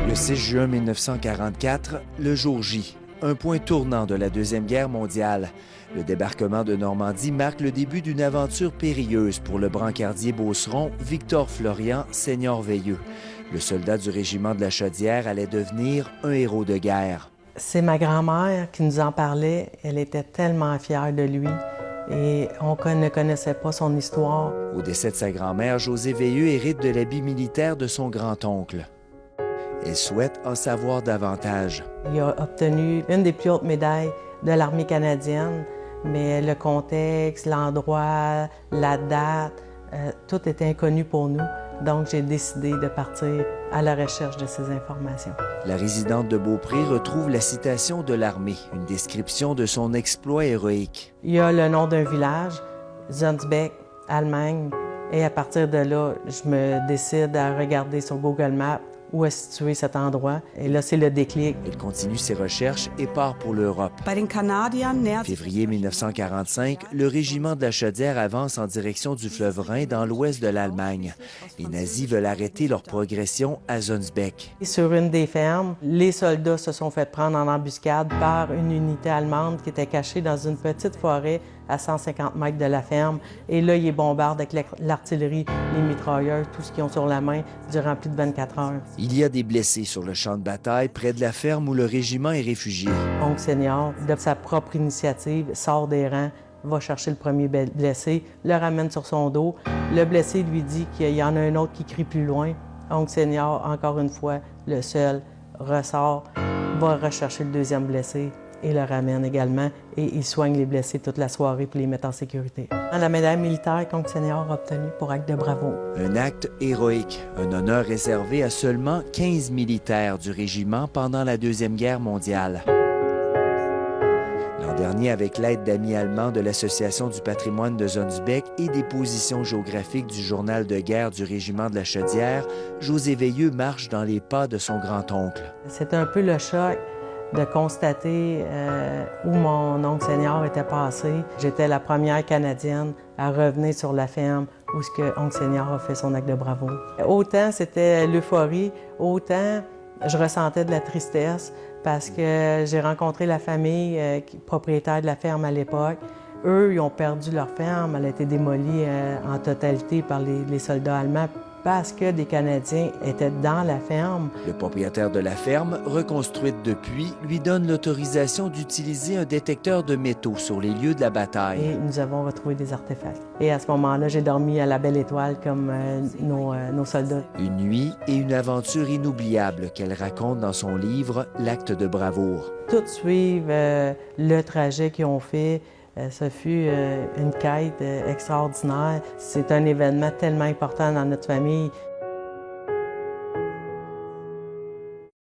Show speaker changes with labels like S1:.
S1: Le 6 juin 1944, le jour J, un point tournant de la Deuxième Guerre mondiale. Le débarquement de Normandie marque le début d'une aventure périlleuse pour le brancardier beauceron Victor Florian, seigneur Veilleux. Le soldat du régiment de la Chaudière allait devenir un héros de guerre.
S2: C'est ma grand-mère qui nous en parlait. Elle était tellement fière de lui et on ne connaissait pas son histoire.
S1: Au décès de sa grand-mère, José Veilleux hérite de l'habit militaire de son grand-oncle. Elle souhaite en savoir davantage.
S2: Il a obtenu une des plus hautes médailles de l'armée canadienne, mais le contexte, l'endroit, la date, tout était inconnu pour nous. Donc, j'ai décidé de partir à la recherche de ces informations.
S1: La résidente de Beaupré retrouve la citation de l'armée, une description de son exploit héroïque.
S2: Il y a le nom d'un village, Zonsbeck, Allemagne, et à partir de là, je me décide à regarder sur Google Maps où est situé cet endroit. Et là, c'est le déclic.
S1: Elle continue ses recherches et part pour l'Europe. Février 1945, le régiment de la Chaudière avance en direction du fleuve Rhin dans l'ouest de l'Allemagne. Les nazis veulent arrêter leur progression à Zonsbeck.
S2: Sur une des fermes, les soldats se sont fait prendre en embuscade par une unité allemande qui était cachée dans une petite forêt à 150 mètres de la ferme. Et là, ils bombardent avec l'artillerie, les mitrailleurs, tout ce qu'ils ont sur la main durant plus de 24 heures.
S1: Il y a des blessés sur le champ de bataille près de la ferme où le régiment est réfugié.
S2: Oncle Senior, de sa propre initiative, sort des rangs, va chercher le premier blessé, le ramène sur son dos. Le blessé lui dit qu'il y en a un autre qui crie plus loin. Oncle Senior, encore une fois, le seul, ressort, va rechercher le deuxième blessé et le ramène également. Et il soigne les blessés toute la soirée pour les mettre en sécurité. La médaille militaire qu'Oncle Senior a obtenue pour acte de bravoure.
S1: Un acte héroïque, un honneur réservé à seulement 15 militaires du régiment pendant la Deuxième Guerre mondiale. L'an dernier, avec l'aide d'amis allemands de l'Association du patrimoine de Zonsbeck et des positions géographiques du journal de guerre du régiment de la Chaudière, José Veilleux marche dans les pas de son grand-oncle.
S2: C'est un peu le choc de constater où mon oncle Senior était passé. J'étais la première Canadienne à revenir sur la ferme où ce que oncle Senior a fait son acte de bravoure. Autant c'était l'euphorie, autant je ressentais de la tristesse parce que j'ai rencontré la famille propriétaire de la ferme à l'époque. Eux, ils ont perdu leur ferme. Elle a été démolie en totalité par les soldats allemands parce que des Canadiens étaient dans la ferme.
S1: Le propriétaire de la ferme, reconstruite depuis, lui donne l'autorisation d'utiliser un détecteur de métaux sur les lieux de la bataille.
S2: Et nous avons retrouvé des artefacts. Et à ce moment-là, j'ai dormi à la Belle Étoile comme nos soldats.
S1: Une nuit et une aventure inoubliable qu'elle raconte dans son livre « L'acte de bravoure ».
S2: Tout suivre le trajet qu'ils ont fait. Ce fut une quête extraordinaire. C'est un événement tellement important dans notre famille.